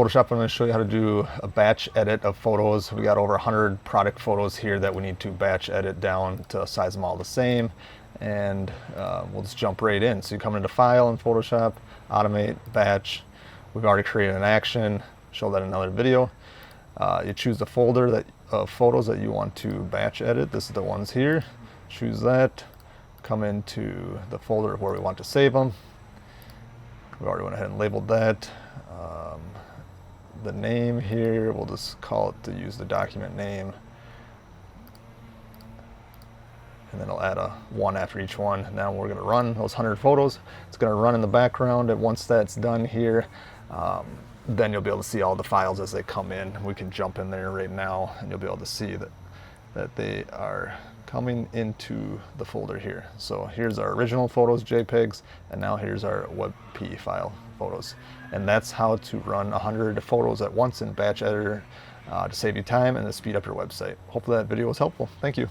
Photoshop, I'm going to show you how to do a batch edit of photos. We got over 100 product photos here that we need to batch edit down to size them all the same. And we'll just jump right in. So you come into File in Photoshop, Automate, Batch. We've already created an action, show that in another video. You choose the folder of photos that you want to batch edit. This is the ones here. Choose that. Come into the folder where we want to save them. We already went ahead and labeled that. The name here, we'll just call it to use the document name. And then I'll add a 1 after each one. Now we're going to run those 100 photos. It's going to run in the background, and once that's done here, then you'll be able to see all the files as they come in. We can jump in there right now, and you'll be able to see that they are coming into the folder here. So here's our original photos, JPEGs, and now here's our WebP file photos. And that's how to run 100 photos at once in Batch Editor to save you time and to speed up your website. Hopefully that video was helpful. Thank you.